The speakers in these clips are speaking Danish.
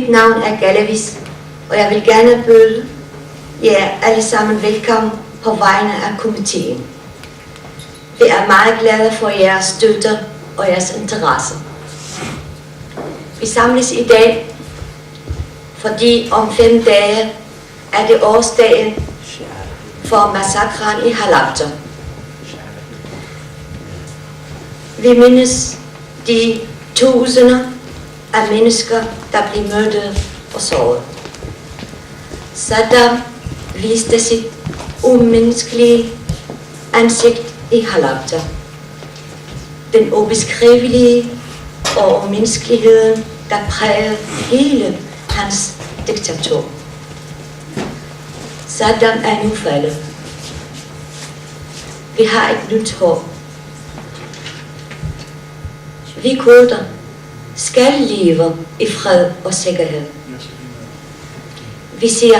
Mit navn er Galavis, og jeg vil gerne byde jer alle sammen velkommen på vegne af komiteen. Vi er meget glade for jeres støtte og jeres interesse. Vi samles i dag, fordi om 5 dage er det årsdagen for massakren i Halabja. Vi mindes de tusinder af mennesker, der blev myrdet og såret. Saddam viste sit umenneskelige ansigt i Halabja. Den ubeskrivelige og umenneskeligheden, der prægede hele hans diktatur. Saddam er nu faldet. Vi har et nyt håb. Vi kurder skal leve i fred og sikkerhed. Vi siger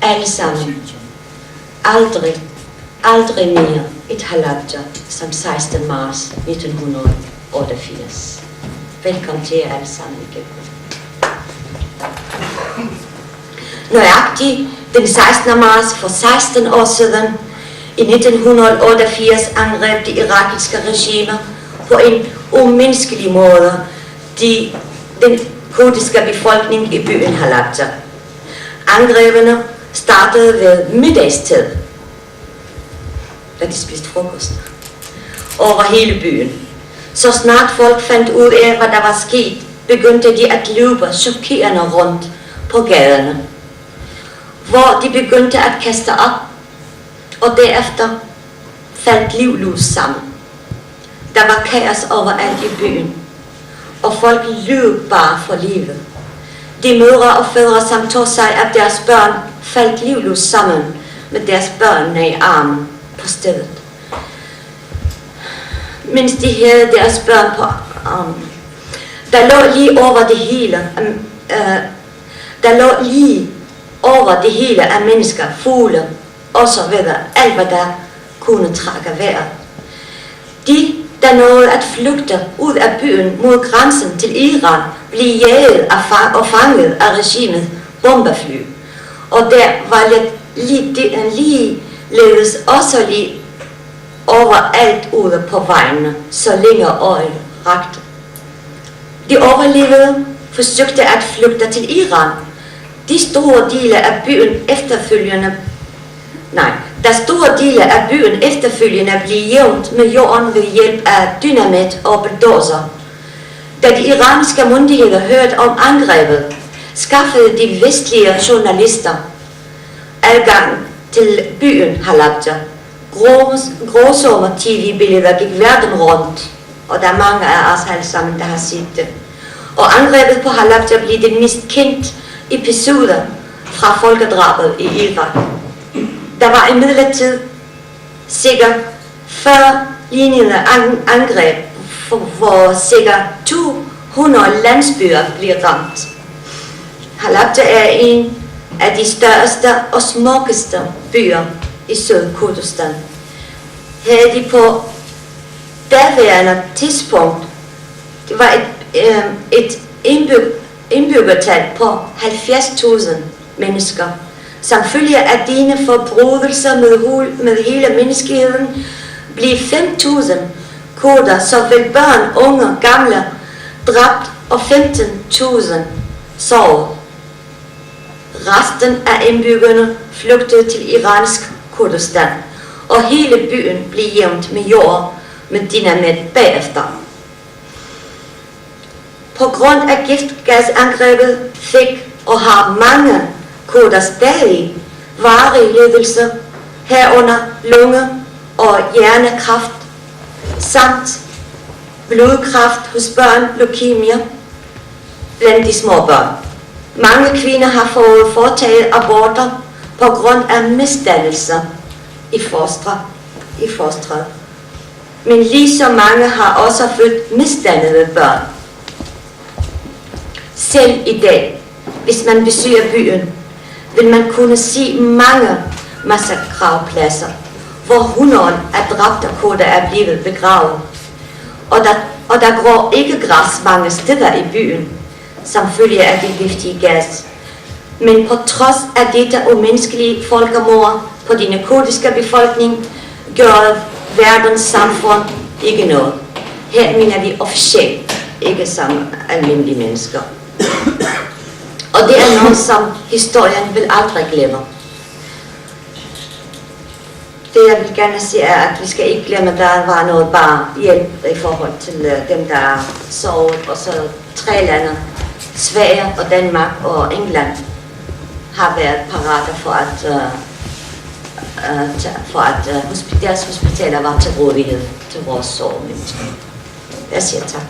alle sammen, aldrig mere et halabja som 16. marts 1988. Velkommen til jer alle sammen igen. Nøjagtigt den 16. marts for 16 år siden i 1988 angreb det irakiske regime på en umenneskelig måde den kurdiske befolkning i byen Halabja. Angrebene startede ved middagstid, da de spiste frokost, over hele byen. Så snart folk fandt ud af, hvad der var sket, begyndte de at løbe chokerende rundt på gaderne, hvor de begyndte at kaste op, og derefter faldt livløs sammen. Der var kaos overalt i byen, og folk løb bare for livet. De mødre og fædre, som tog sig af deres børn, faldt livløs sammen med deres børn i armen på stedet. Mens de havde deres børn på armen. Der lå lige over det hele af mennesker, fugle og så videre. Alt hvad der kunne trække vejret. De, der nåede at flygte ud af byen mod grænsen til Iran, blev jaget og fanget af regimets bombefly. Og der var ligeledes også lige overalt ude på vejene, så længe øjet rakte. De overlevede forsøgte at flygte til Iran. Da store dele af byen efterfølgende blev jævnt med jorden ved hjælp af dynamit og bulldozer. Da de iranske myndigheder hørte om angrebet, skaffede de vestlige journalister adgang til byen Halabja. Gråsomme tv-billeder gik verden rundt, og der er mange af os alle sammen, der har set det. Og angrebet på Halabja blev den mest kendte episode fra folkedrabet i Irak. Der var imidlertid sikkert 40 lignende angreb, hvor sikkert 200 landsbyer blev ramt. Halabja er en af de største og smukkeste byer i Sydkurdistan. Havde de på daværende tidspunkt, det var et indbyggertal på 70.000 mennesker. Som følge af dine forbrydelser med hele menneskeheden blev 5.000 kurder, såvel børn, unge, gamle, dræbt og 15.000 såret. Resten af indbyggerne flygtede til iransk Kurdistan, og hele byen blev jævnt med jord med dynamit bagefter. På grund af giftgasangrebet fik og har mange kurder stadig varig lidelse, herunder lunge- og hjernekræft, samt blodkræft hos børn, leukemia blandt de små børn. Mange kvinder har fået foretaget aborter på grund af misdannelser i fostret. Men lige så mange har også født misdannede børn. Selv i dag, hvis man besøger byen, vil man kunne se mange massakravpladser, hvor hundrede af dræbte kurder er blevet begravet. Og der går ikke græs mange steder i byen, som følge af det giftige gas. Men på trods af dette umenneskelige folkemord på den kurdiske befolkning, gør verdens samfund ikke noget. Her mener vi officielt, ikke som almindelige mennesker. Og det er noget, som historien vil aldrig glemme. Det jeg vil gerne sige er, at vi skal ikke glemme, at der var noget bare hjælp i forhold til dem, der sovet. Og så 3 lande, Sverige og Danmark og England, har været parate for at deres hospitaler var til rådighed til vores sovemennesker. Jeg siger tak.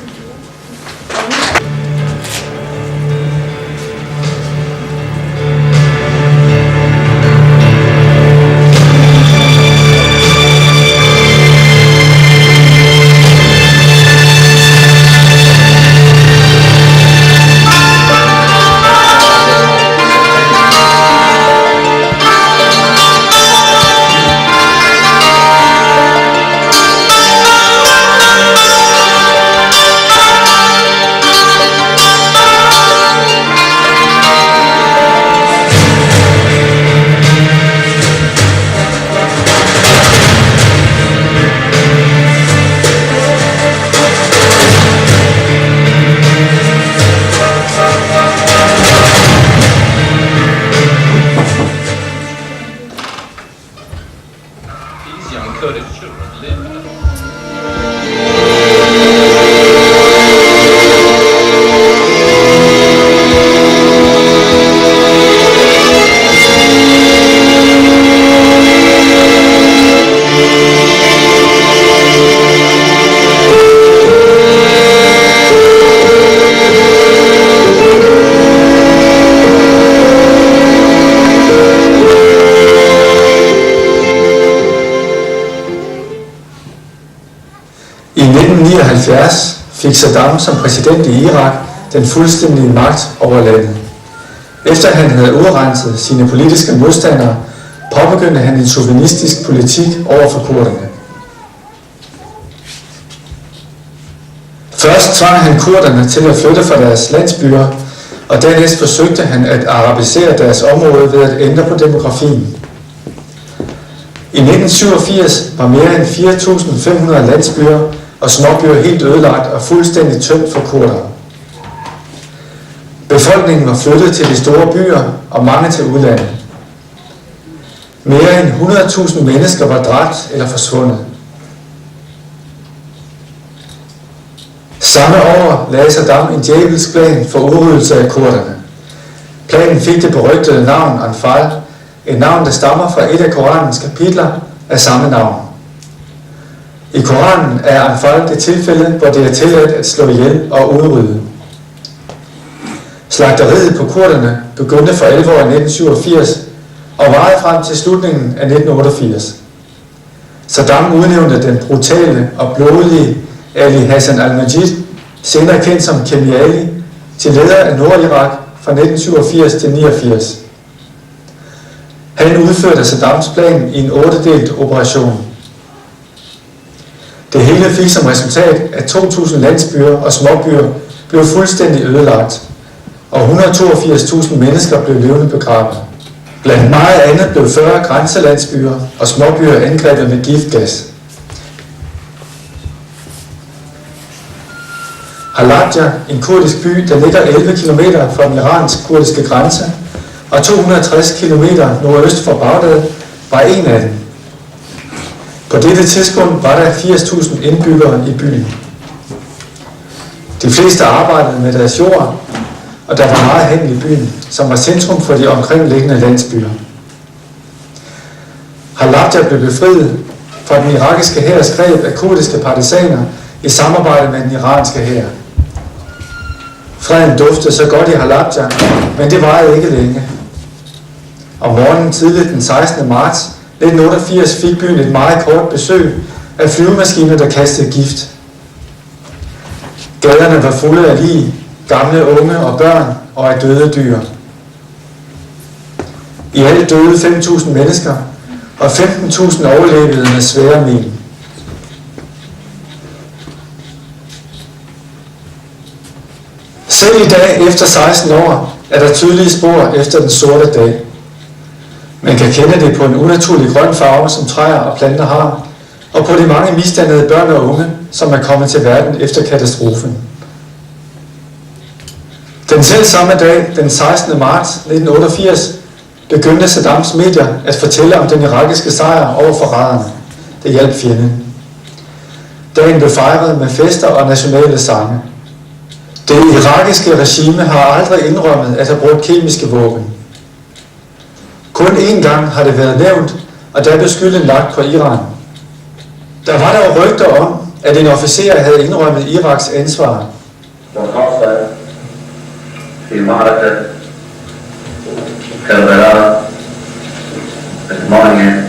I 1979 fik Saddam som præsident i Irak den fuldstændige magt over landet. Efter han havde udrenset sine politiske modstandere, påbegyndte han en chauvinistisk politik over for kurderne. Først tvang han kurderne til at flytte fra deres landsbyer, og dernæst forsøgte han at arabisere deres område ved at ændre på demografien. I 1987 var mere end 4.500 landsbyer og småbyer helt ødelagt og fuldstændig tømt for kurdere. Befolkningen var flyttet til de store byer og mange til udlandet. Mere end 100.000 mennesker var dræbt eller forsvundet. Samme år lagde Saddam en djævelsk plan for udryddelse af kurderne. Planen fik det berygtede navn Anfal, et navn, der stammer fra et af Koranens kapitler af samme navn. I Koranen er Anfal det tilfælde, hvor det er tilladt at slå ihjel og udrydde. Slagteriet på kurderne begyndte for alvor i 1987 og varede frem til slutningen af 1988. Saddam udnævnte den brutale og blodige Ali Hassan al-Majid, senere kendt som Kemi Ali, til leder af Nordirak fra 1987 til 1989. Han udførte Saddams plan i en 8-delt operation. Det hele fik som resultat, at 2.000 landsbyer og småbyer blev fuldstændig ødelagt, og 182.000 mennesker blev levende begravet. Blandt meget andet blev 40 grænselandsbyer og småbyer angrebet med giftgas. Halabja, en kurdisk by, der ligger 11 km fra den iransk-kurdiske grænse og 260 km nordøst for Bagdad, var en af dem. På dette tidspunkt var der 80.000 indbyggere i byen. De fleste arbejdede med deres jord, og der var meget handel i byen, som var centrum for de omkringliggende landsbyer. Halabja blev befriet fra den irakiske hærs greb af kurdiske partisaner i samarbejde med den iranske hær. Freden duftede så godt i Halabja, men det varede ikke længe. Om morgenen tidligt den 16. marts 1988 fik byen et meget kort besøg af flyvemaskiner, der kastede gift. Gaderne var fulde af lig, gamle, unge og børn og af døde dyr. I alt døde 5.000 mennesker, og 15.000 overlevede med svære men. Selv i dag, efter 16 år, er der tydelige spor efter den sorte dag. Man kan kende det på en unaturlig grøn farve, som træer og planter har, og på de mange misdannede børn og unge, som er kommet til verden efter katastrofen. Den selv samme dag, den 16. marts 1988, begyndte Saddams medier at fortælle om den irakiske sejr over forræderne. Det hjalp fjenden. Dagen blev fejret med fester og nationale sange. Det irakiske regime har aldrig indrømmet at have brugt kemiske våben. Kun én gang har det været nævnt, og der blev skylden lagt på Iran. Der var dog rygter om, at en officer havde indrømmet Iraks ansvar. في معركة كربلاء 8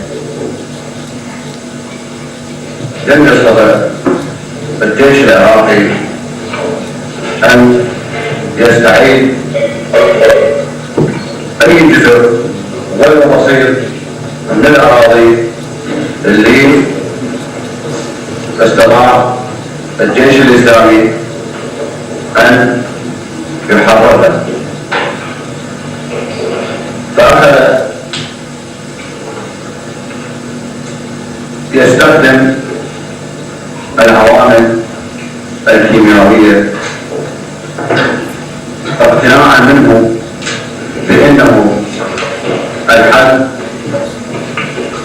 لم يستطع الجيش العراقي أن يستعيد أي جزء غير بسيط من الأراضي اللي استطاع الجيش الإسلامي أن يحررها. فأخذ يستخدم العوامل الكيميائية اقتناعا منه بأنه الحل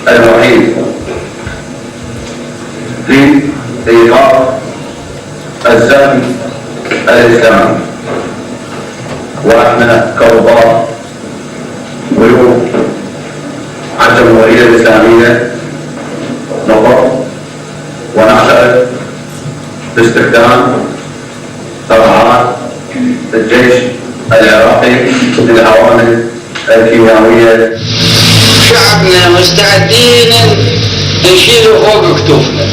الوحيد لإيقاف الزخم الإسلامي. واحنا كرباء ويوم على الجمهورية الإسلامية نظر ونعتقد باستخدام طلعات الجيش العراقي للعوامل الكيميائية. شعبنا مستعدين نشيل فوق كتوفنا.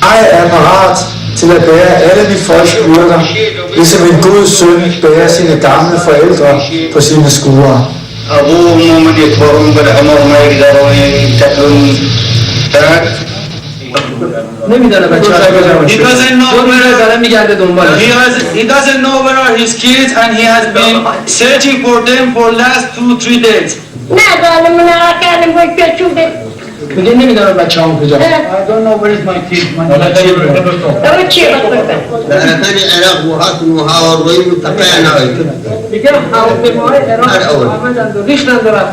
Jeg er parat til at bære alle de folks byrder, ligesom en god søn bærer sine gamle forældre på sine skuldre. He doesn't know where are his kids, and he has been searching for them for last 2-3 days. I don't know where is my kids.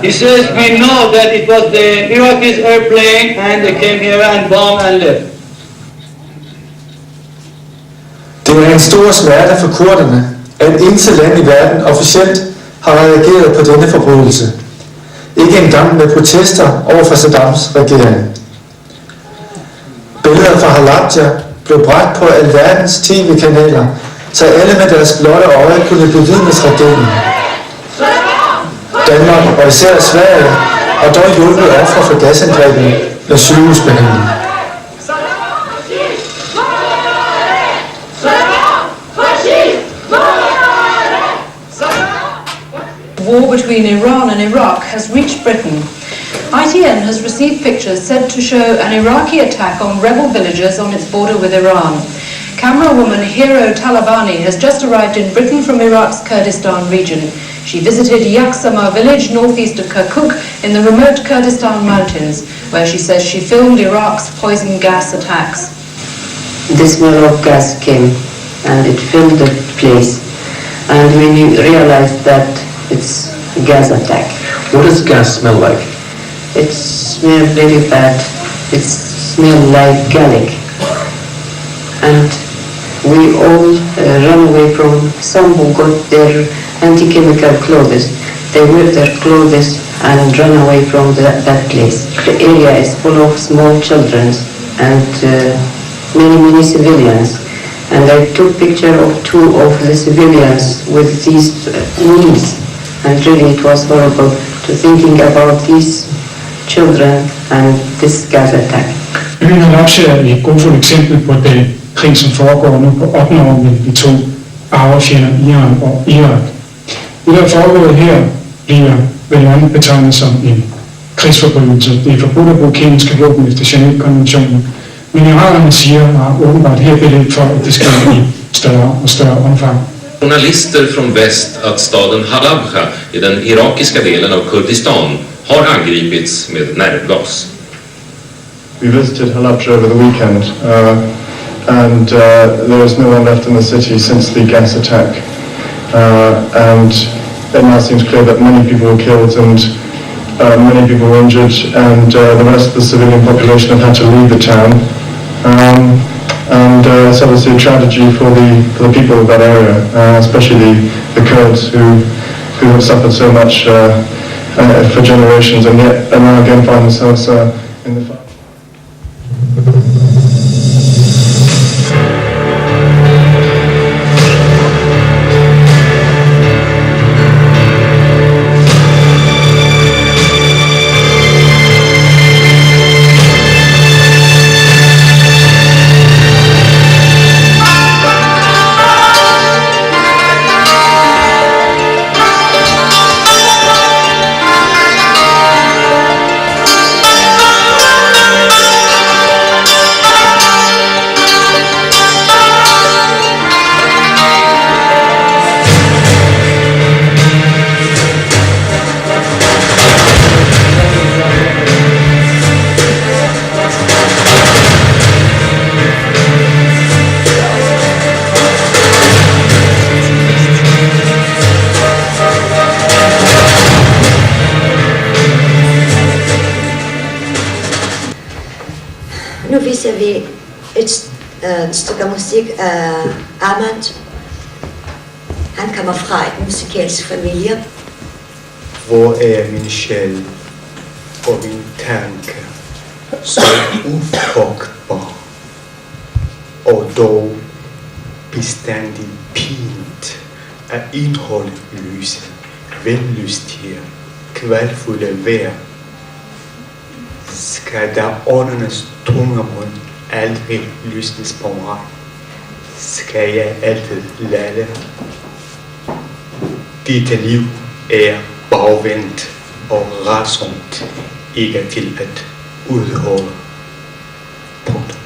He says we know that it was the Iraqis airplane and they came here and bombed and left. Det er en stor smerte for kurderne, at intet land i verden officielt har reageret på denne forbrydelse. Ikke engang med protester over for Saddams regering. Billeder fra Halabja blev bragt på alverdens tv-kanaler, så alle med deres blotte øje kunne bevidnes regeringen. Danmark og især Sverige har dog hjulpet ofre for gasangrebene med sygehusbehandling. War between Iran and Iraq has reached Britain. ITN has received pictures said to show an Iraqi attack on rebel villagers on its border with Iran. Camerawoman Hero Talabani has just arrived in Britain from Iraq's Kurdistan region. She visited Yaksama village northeast of Kirkuk in the remote Kurdistan mountains, where she says she filmed Iraq's poison gas attacks. The smell of gas came and it filled the place, and we realized that it's a gas attack. What does gas smell like? It smells very bad. It smells like garlic. And we all ran away from some who got their anti-chemical clothes. They wear their clothes and run away from that place. The area is full of small children and many civilians. And I took picture of 2 of the civilians with these knees. And really it was horrible to thinking about these children and this gas attack. Byen Halabja er et grufuldt eksempel på den krig, som foregår nu på 8. år mellem de 2 arvefjender, Iran og Irak. Det, der er foregået her, bliver vel andet betegnet som en krigsforbrydelse. Det er forbudt at bruge kemiske våben efter Genève-konventionen. Men iranerne siger, at åbenbart her belæg for, at det sker i større og større omfang. journalister från väst att staden Halabja i den irakiska delen av Kurdistan har angripits med nervgas. We visited Halabja over the weekend and there is no one left in the city since the gas attack and it now seems clear that many people were killed and many people were injured and the rest of the civilian population have had to leave the town. And it's obviously a tragedy for the people of that area, especially the Kurds who have suffered so much for generations and yet and now again find themselves in the fight. Nu viser vi et stykke musik af Ahmad. Han kommer fra et musikalsk familie. Hvor er min sjæl og min tanke så ufrugtbar og dog bestandig pint af indholdløse, vellystige, kvalfulde vejr. Skal der åndernes tungemund aldrig lysnes på mig, skal jeg altid lade. Dette liv er bagvendt og rædsomt, ikke til at udholde. Punkt.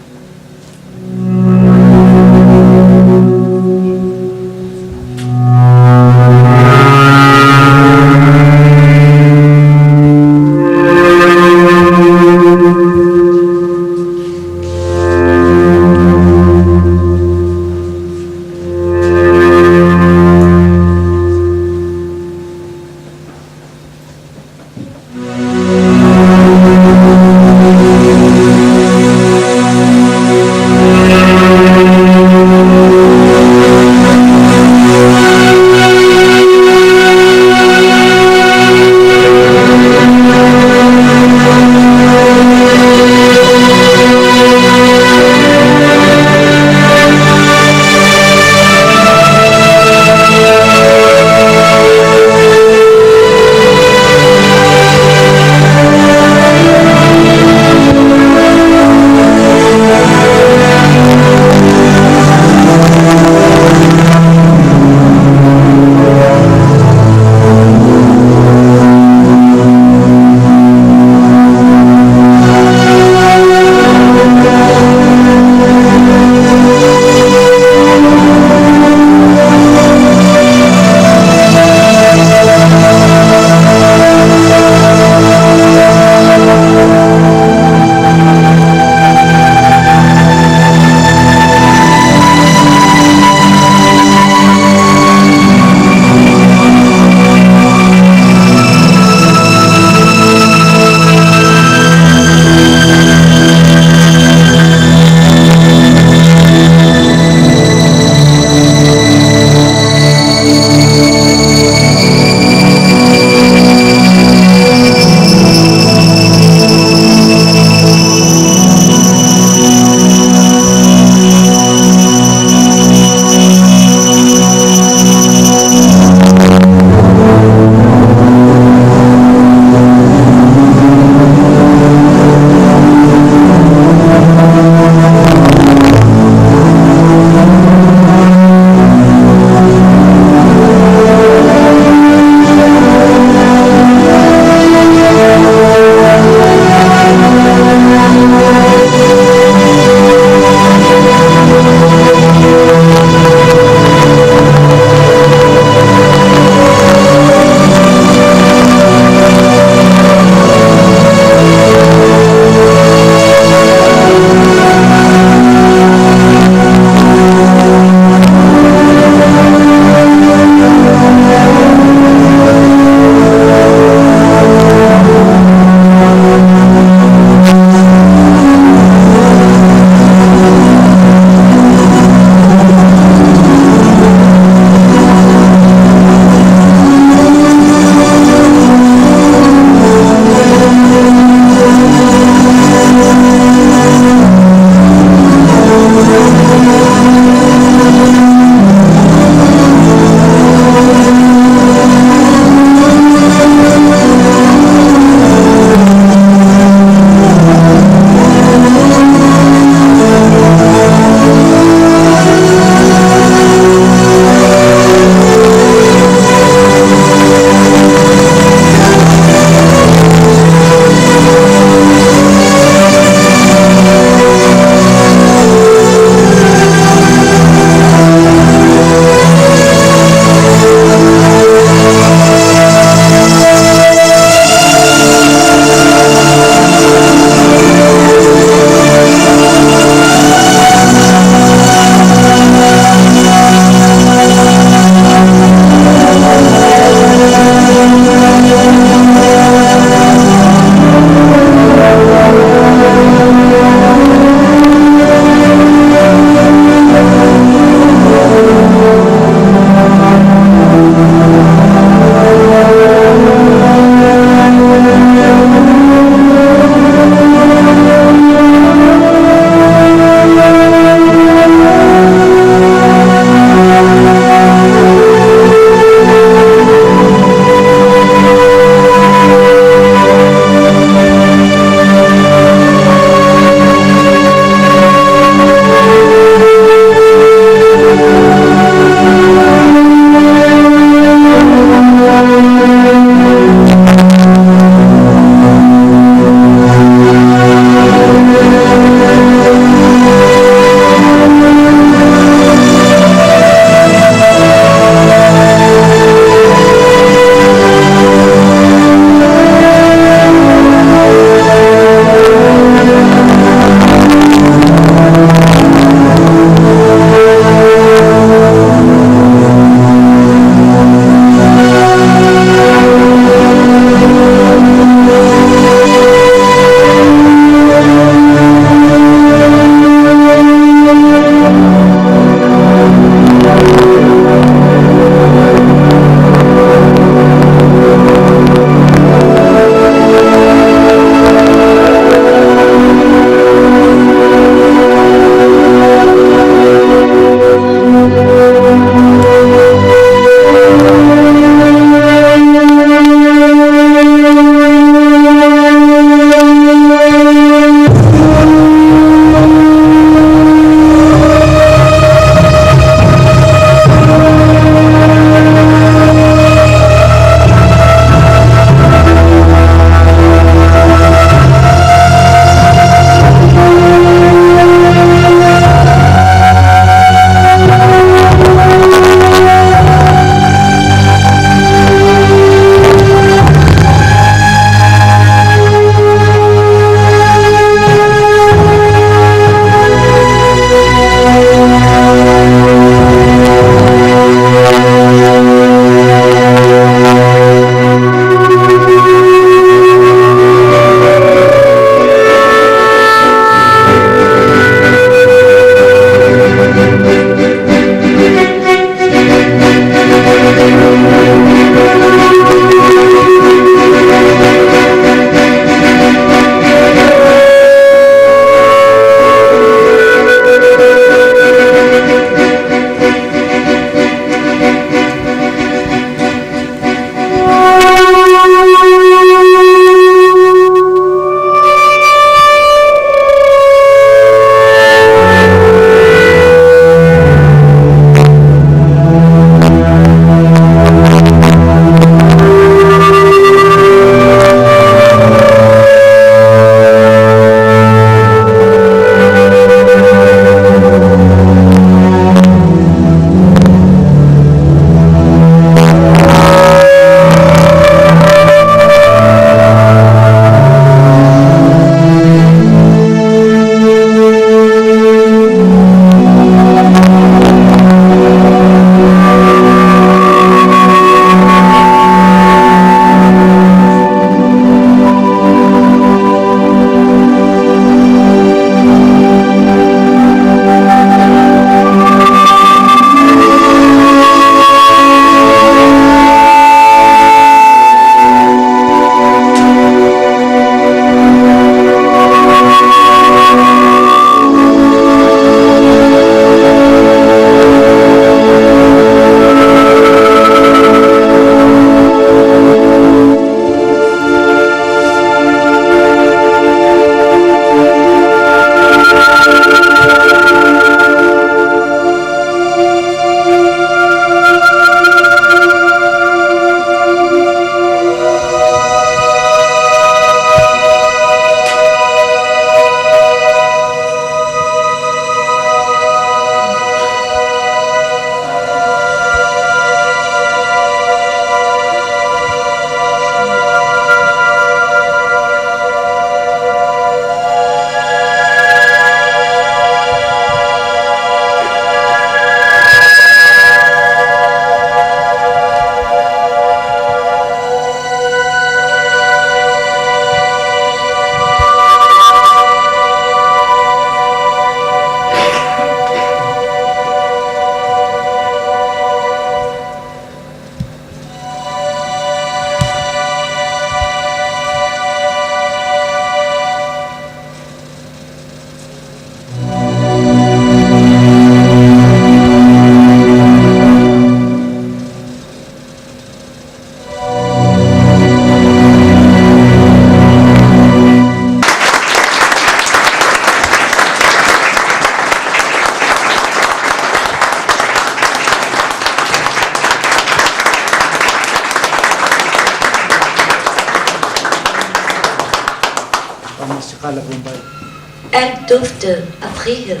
Alt duftede af frihed.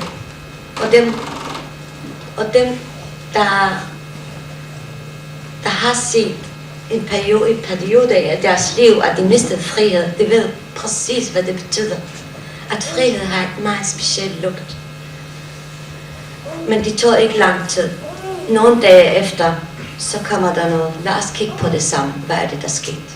Og dem der har set en periode af deres liv, at de mistede frihed, det ved præcis, hvad det betyder. At frihed har et meget specielt lugt. Men det tog ikke lang tid. Nogle dage efter, så kommer der noget. Lad os kigge på det sammen. Hvad er det, der skete?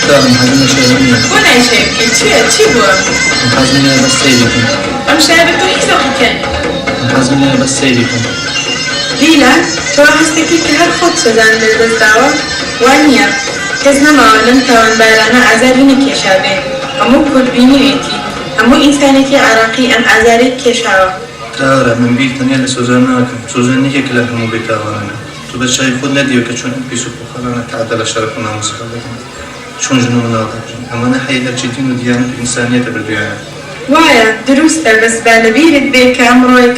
دارم هزینه شهرونیه بنای شرکت چی بود؟ هزینه بس سیری کن شهر تو هیچ وقت کن هزینه بس سیری کن لیلا تو هستی که هر خود شدن در دستاوا وانیا کس نماولن توان بارانه عذابی نکشاده امو کل بینیویتی امو انسانی که عراقی ام عذاری کشاوا داره من بیتنی لسوزان ناکم سوزان نیه که لحمو بیتاوانه تو بس شای خود ندیو که چون پیسو بخلانه تعدل شرف و ناموس خلقم چون جنوب ناقبجن اما نحيي هالجدين وديانة الإنسانية بالبيانة وایا درسته بس بالبیرت به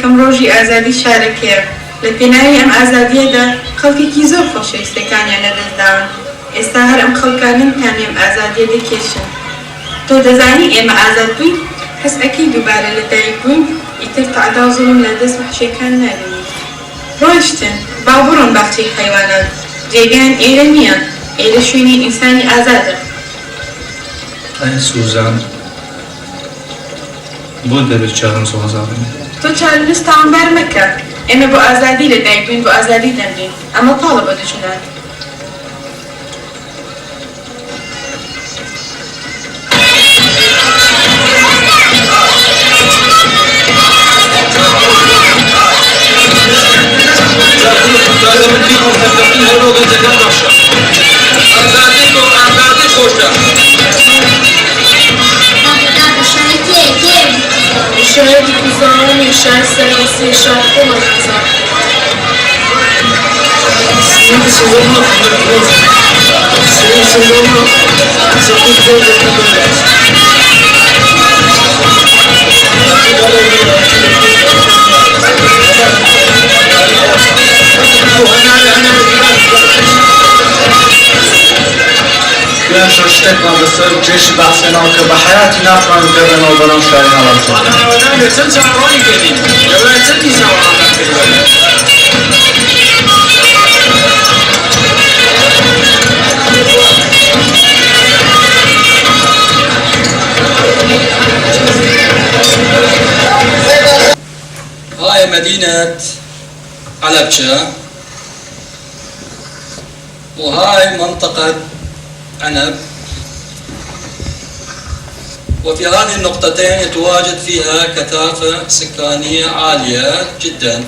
کم روزی آزادی شارکیه لپنای ام آزادیه دا خلقی کی زور خوشه استکانی لدست دارن استهر ام خلقانن تانی ام آزادیه دکیشن تو دزانی ام آزاد بین حس اكيد دوباره لدایی بین ایتر تعدا ظلم لدست وحشی کن نبینی روشتن بابورون بخشی حیوانات جیگان ایرانیان ایره شوینی انسانی آزاده أنا سوزان بود بالشهر سوزان تو چال نستعمل برمكة إما بو آزادي لدايبين بو آزادي دمرين أما طالبة دجنان شاید کزارم یا شاید سرویسی شاید کمک کزار سیم سوزانا خندر سیم سوزانا سخوت زود کدومت كان شرشتكنا بصير جيش بحثنا وكبحياتي نافعا كذا وبنام شاينا لك أنا تنسى رأيي قديم لو تنسى سوى هاي مدينة halabja وهاي منطقة عنب وفي هذه النقطتين يتواجد فيها كثافة سكانية عالية جدا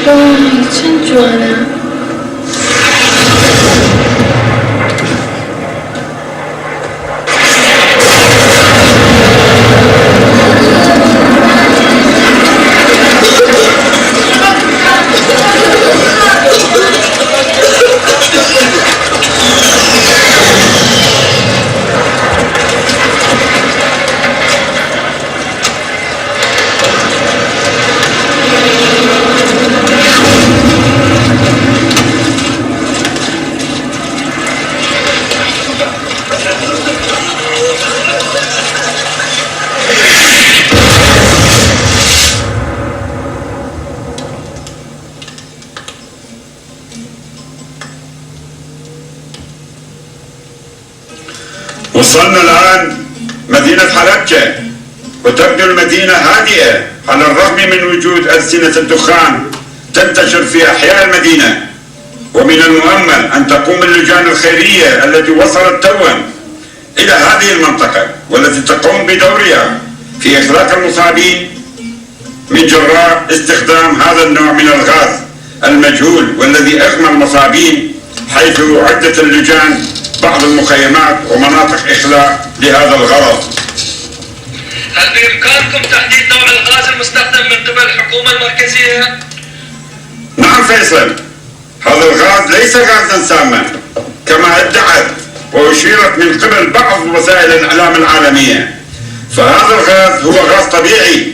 ڕۆی چەند جوانە وصلنا الآن مدينة حلبجة، وتبدو المدينة هادئة على الرغم من وجود ألسنة الدخان تنتشر في أحياء المدينة. ومن المؤمل أن تقوم اللجان الخيرية التي وصلت توا إلى هذه المنطقة والتي تقوم بدورها في إخلاق المصابين من جراء استخدام هذا النوع من الغاز المجهول والذي أغمى المصابين، حيث أعدت اللجان بعض المخيمات ومناطق إخلاء لهذا الغرض. هل بإمكانكم تحديد نوع الغاز المستخدم من قبل الحكومة المركزية؟ نعم فيصل، هذا الغاز ليس غازا ساما كما ادعت وأشيرت من قبل بعض وسائل الإعلام العالمية، فهذا الغاز هو غاز طبيعي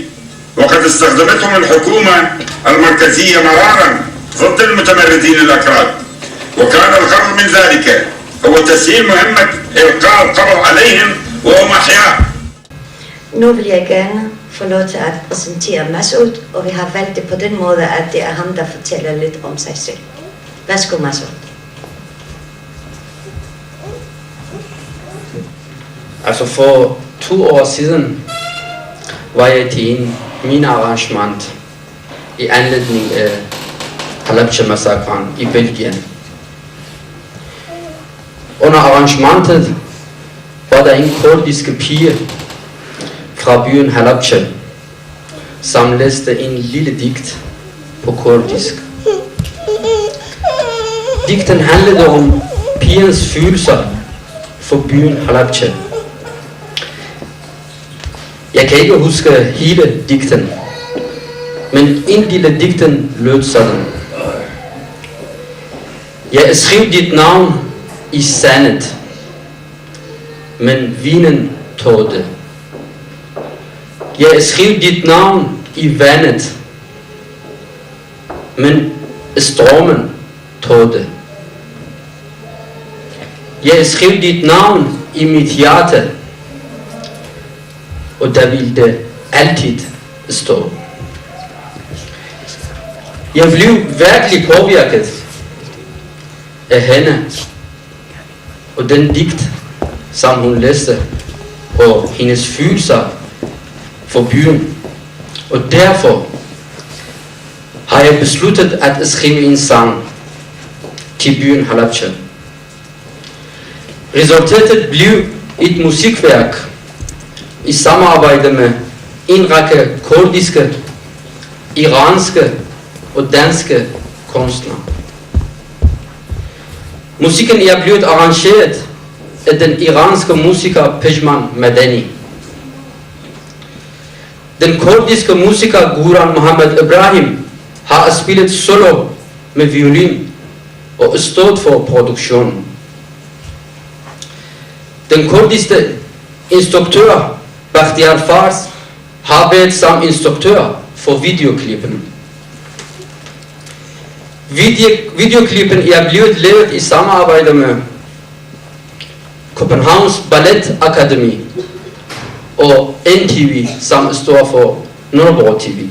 وقد استخدمته الحكومة المركزية مرارا ضد المتمردين الأكراد، وكان الغرض من ذلك هو تسهيل مهمة إلقاء القبض عليهم وهم أحياء. Nu vil jeg gerne få lov til at præsentere Masud, og vi har valgt det på den måde, at det er ham, der fortæller lidt om sig selv. Værsgo, Masud. Altså for 2 år siden var jeg til en minearrangement i anledning af Halabja-massakren i Belgien. Under arrangementet var der en kurdiske pige fra byen Halabja, som læste en lille digt på kurdisk. Digten handlede om pigens følelser for byen Halabja. Jeg kan ikke huske hele digten, men en del af digten lød sådan. Jeg skrev dit navn i sandet, men vinden tog det. Jeg skrev dit navn i vandet, men stormen tog det. Jeg skrev dit navn i mit hjerte, og der ville det altid stå. Jeg blev virkelig påvirket af hende og den digt, som hun læste, og hendes følelser for byen. Og derfor har jeg besluttet at skrive en sang til byen Halabja. Resultatet blev et musikværk i samarbejde med en række kurdiske, iranske og danske kunstnere. Musikken er blevet arrangeret af den iranske musiker Pejman Madani. Den kurdiske musiker Guran Mohammed Ibrahim har spillet solo med violin og stået for produktionen. Den kurdiske instruktør Bakhtiar Fars har været som instruktør for videoklippen. Videoklippen er blevet lavet i samarbejde med Københavns Ballet Akademi og NTV, som står for Nørrebro TV.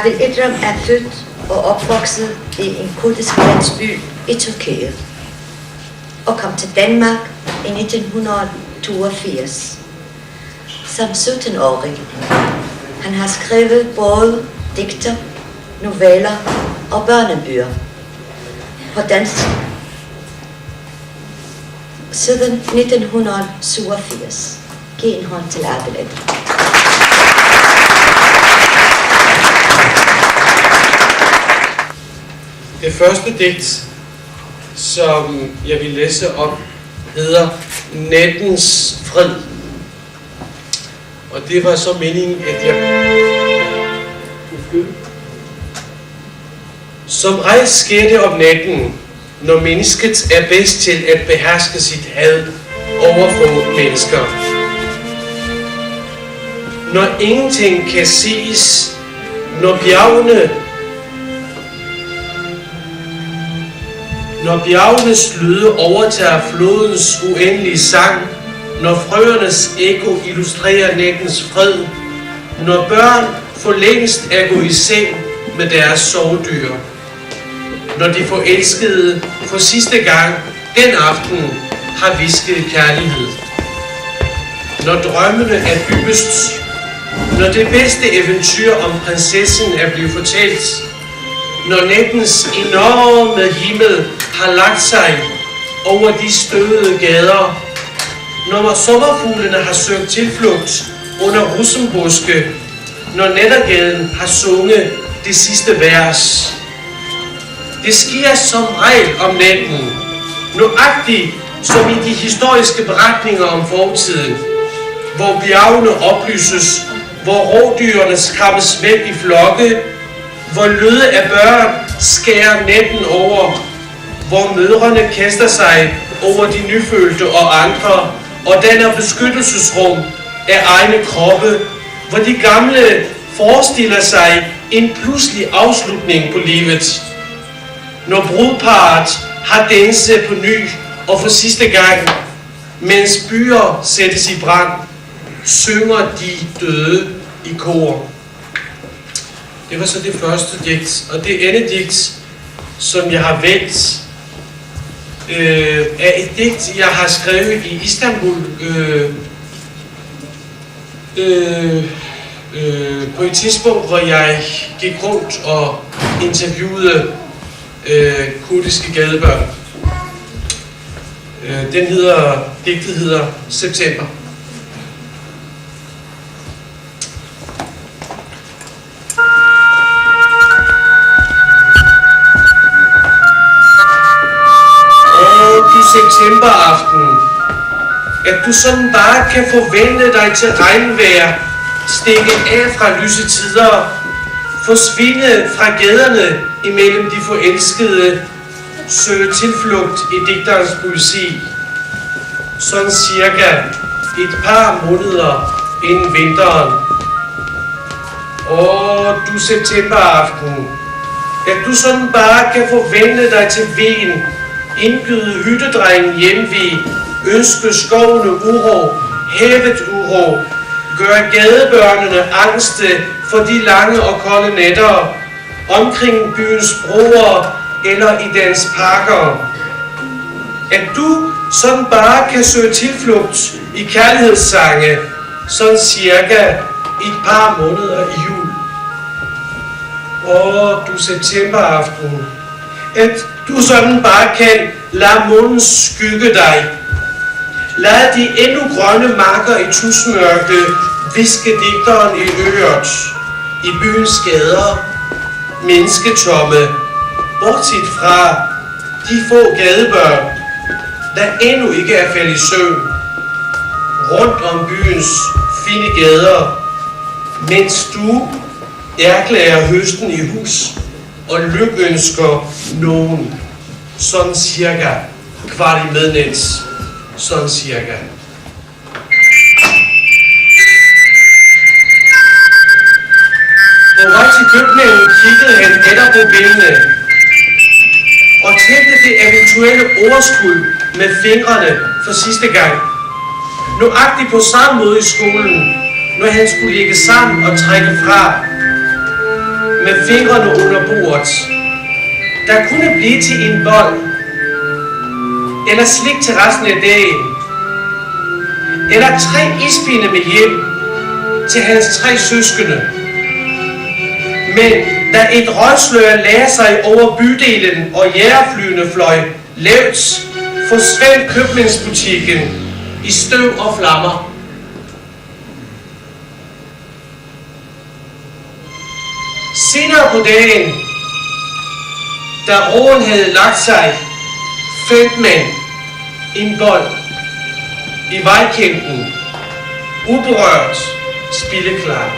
Adel Idram er født og opvokset i en kurdisk landsby i Tyrkiet og kom til Danmark i 1982 som 17-årig. Han har skrevet både digter, noveller og børnebøger på dansk siden 1987. Giv en hånd til Adel Idram. Det første digt, som jeg vil læse op, hedder Nattens fred. Og det var så meningen, at jeg... Som ej sker det om natten, når mennesket er bedst til at beherske sit had overfor mennesker. når ingenting kan ses, når bjergenes lyde overtager flodens uendelige sang, når frøernes ekko illustrerer nattens fred, når børn for længst er gået i seng med deres sovedyr, når de forelskede for sidste gang den aften har visket kærlighed, når drømmene er dybest, når det bedste eventyr om prinsessen er blevet fortalt, når nattens enorme himmel har lagt sig over de støvede gader, når sommerfuglene har søgt tilflugt under rosenbuske, når nattergaden har sunget det sidste vers. Det sker som regel om natten, nøjagtigt som i de historiske beretninger om fortiden, hvor bjergene oplyses, hvor rovdyrene skræmmes væk i flokke, hvor lyde af børn skærer natten over, hvor mødrene kaster sig over de nyfødte og andre, og danner beskyttelsesrum af egne kroppe, hvor de gamle forestiller sig en pludselig afslutning på livet. Når brudparret har danset på ny og for sidste gang, mens byer sættes i brand, synger de døde i kor. Det var så det første digt, og det andet digt, som jeg har valgt, er et digt, jeg har skrevet i Istanbul på et tidspunkt, hvor jeg gik rundt og interviewede kurdiske gadebørn. Digtet hedder September. Septemberaften, at du sådan bare kan forvente dig til regnvejr, stikke af fra lyse tider, forsvinde fra gaderne imellem de forelskede, søge tilflugt i digterens poesi. Sådan cirka et par måneder inden vinteren. Du septemberaften, at du sådan bare kan forvente dig til vejen, indgyde hyttedrengen hjemvig, ønske skovene uro, havet uro, gøre gadebørnene angste for de lange og kolde nætter, omkring byens broer eller i dens parker. At du sådan bare kan søge tilflugt i kærlighedssange, sådan cirka et par måneder i jul. Du septemberaften, at du sådan bare kan lade månens skygge dig. Lad de endnu grønne marker i tusmørke viske digteren i øret. I byens gader, mennesketomme, bortset fra de få gadebørn, der endnu ikke er faldet i søvn. Rundt om byens fine gader, mens du erklærer høsten i hus og lykønsker nogen, sådan cirka kvart i midnat, sådan cirka. På vej til køkkenet kiggede han etter på billene og tændte det eventuelle ordskuld med fingrene for sidste gang. Nøjagtigt på samme måde i skolen, når han skulle lægge sammen og trække fra med fingrene under bordet. Der kunne blive til en bold, eller slik til resten af dagen, eller 3 ispinde med hjem til hans 3 søskende. Men da et røgslør lagde sig over bydelen og jægerflyene fløj lavt, forsvandt købmandsbutikken i støv og flammer. Senere på dagen, da roen havde lagt sig, fandt man en bold i vejkanten, uberørt, spildeklar.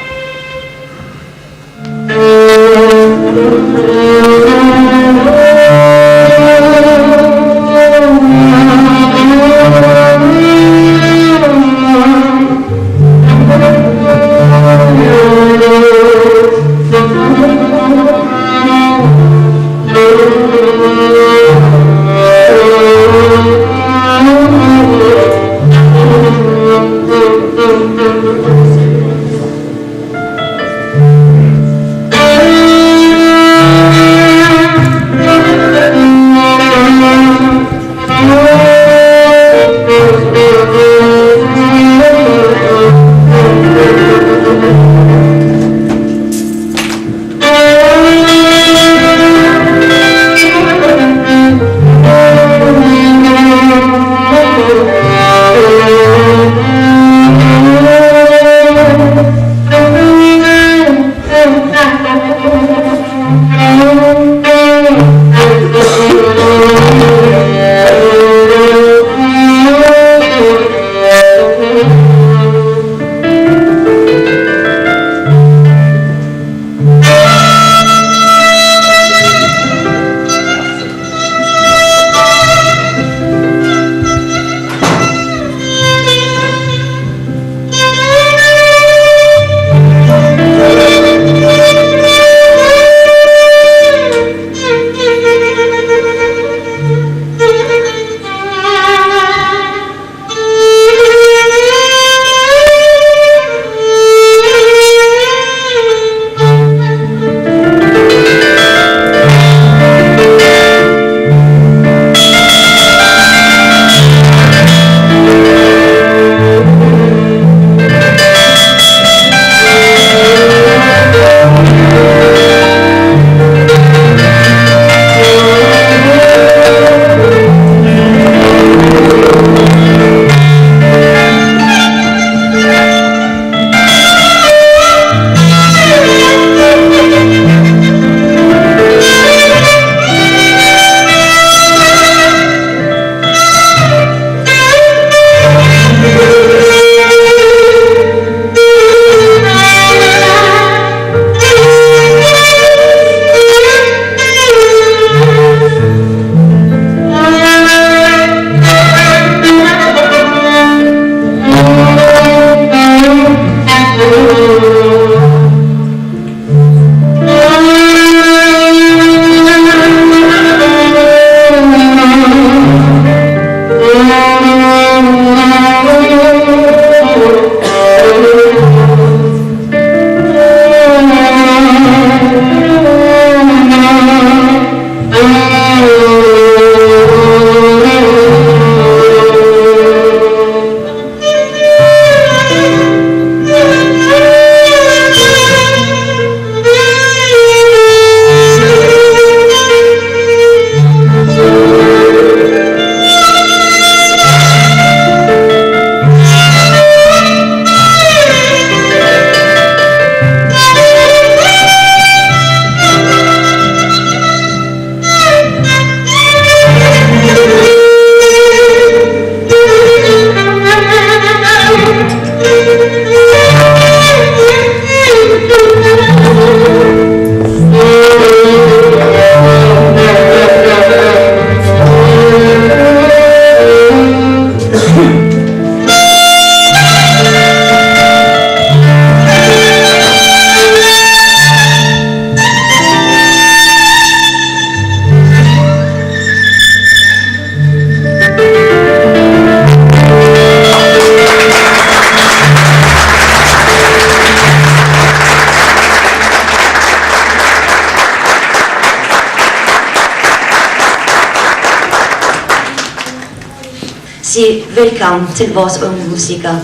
Sig velkommen til vores unge musikere.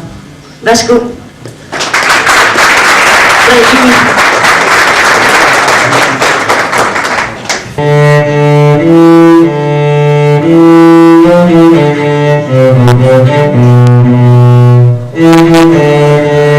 Værsgo. Thank you.